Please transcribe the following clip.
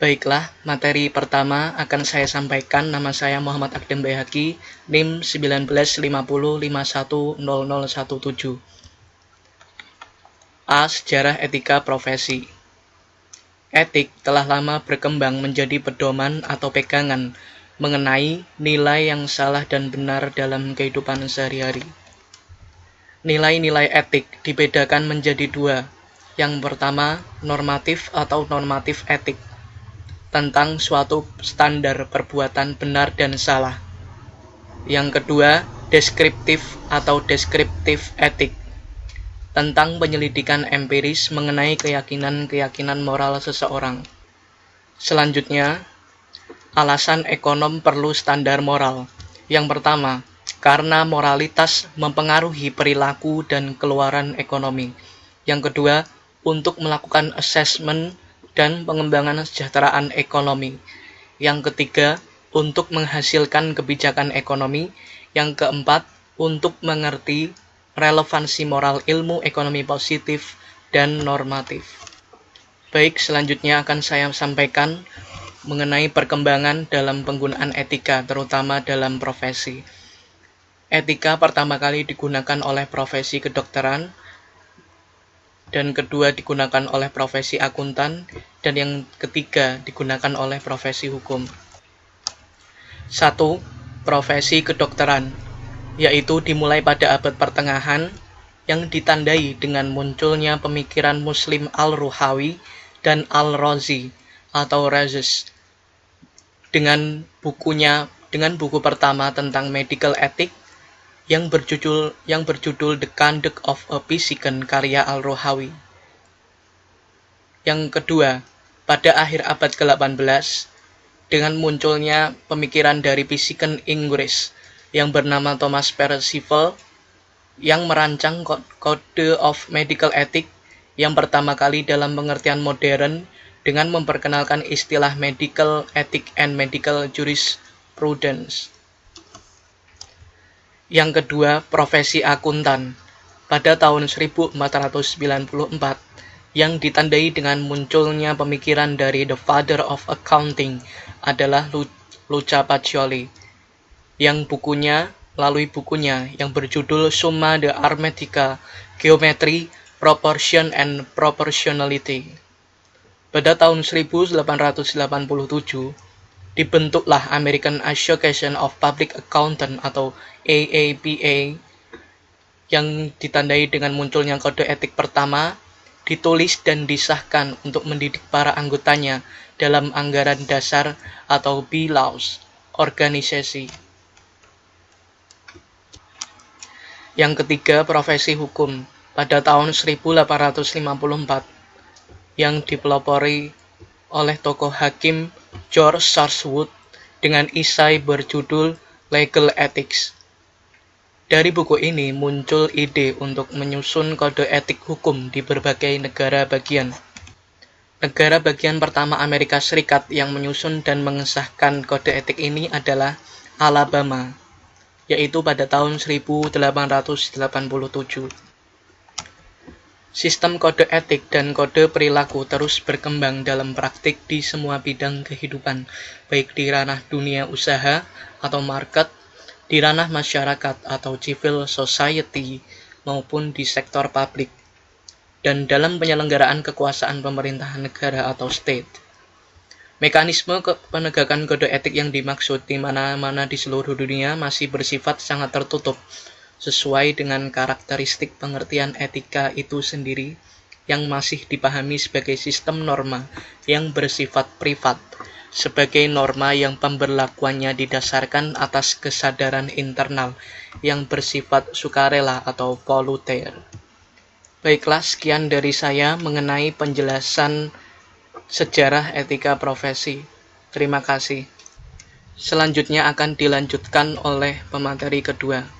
Baiklah, materi pertama akan saya sampaikan. Nama saya Muhammad Akdem Bayhaqi, NIM 1950510017. A. Sejarah etika profesi. Etik telah lama berkembang menjadi pedoman atau pegangan mengenai nilai yang salah dan benar dalam kehidupan sehari-hari. Nilai-nilai etik dibedakan menjadi dua. Yang pertama, normatif atau normatif etik, tentang suatu standar perbuatan benar dan salah. Yang kedua, deskriptif atau deskriptif etik, tentang penyelidikan empiris mengenai keyakinan-keyakinan moral seseorang. Selanjutnya, alasan ekonom perlu standar moral. Yang pertama, karena moralitas mempengaruhi perilaku dan keluaran ekonomi. Yang kedua, untuk melakukan assessment dan pengembangan kesejahteraan ekonomi. Yang ketiga, untuk menghasilkan kebijakan ekonomi. Yang keempat, untuk mengerti relevansi moral ilmu ekonomi positif dan normatif. Baik, selanjutnya akan saya sampaikan mengenai perkembangan dalam penggunaan etika, terutama dalam profesi. Etika pertama kali digunakan oleh profesi kedokteran, dan kedua digunakan oleh profesi akuntan, dan yang ketiga digunakan oleh profesi hukum. 1. Profesi kedokteran, yaitu dimulai pada abad pertengahan, yang ditandai dengan munculnya pemikiran Muslim Al-Ruhawi dan Al-Razi atau Razes dengan buku pertama tentang medical ethics yang berjudul The Conduct of a Physician karya Al-Ruhawi. Yang kedua, pada akhir abad ke-18 dengan munculnya pemikiran dari physician Inggris yang bernama Thomas Percival yang merancang Code of Medical Ethics yang pertama kali dalam pengertian modern dengan memperkenalkan istilah medical ethics and medical jurisprudence. Yang kedua, profesi akuntan pada tahun 1494 yang ditandai dengan munculnya pemikiran dari The Father of Accounting adalah Luca Pacioli yang bukunya yang berjudul Summa de Arithmetica, Geometry, Proportion and Proportionality. Pada tahun 1887 dibentuklah American Association of Public Accountants atau AAPA yang ditandai dengan munculnya kode etik pertama, ditulis dan disahkan untuk mendidik para anggotanya dalam anggaran dasar atau B-Laws organisasi. Yang ketiga, profesi hukum pada tahun 1854 yang dipelopori oleh tokoh hakim George Sarswood dengan esai berjudul Legal Ethics. Dari buku ini muncul ide untuk menyusun kode etik hukum di berbagai negara bagian. Negara bagian pertama Amerika Serikat yang menyusun dan mengesahkan kode etik ini adalah Alabama, yaitu pada tahun 1887. Sistem kode etik dan kode perilaku terus berkembang dalam praktik di semua bidang kehidupan, baik di ranah dunia usaha atau market, di ranah masyarakat atau civil society, maupun di sektor publik, dan dalam penyelenggaraan kekuasaan pemerintahan negara atau state. Mekanisme penegakan kode etik yang dimaksud di mana-mana di seluruh dunia masih bersifat sangat tertutup, sesuai dengan karakteristik pengertian etika itu sendiri yang masih dipahami sebagai sistem norma yang bersifat privat, sebagai norma yang pemberlakuannya didasarkan atas kesadaran internal yang bersifat sukarela atau volunteer. Baiklah, sekian dari saya mengenai penjelasan sejarah etika profesi. Terima kasih. Selanjutnya akan dilanjutkan oleh pemateri kedua.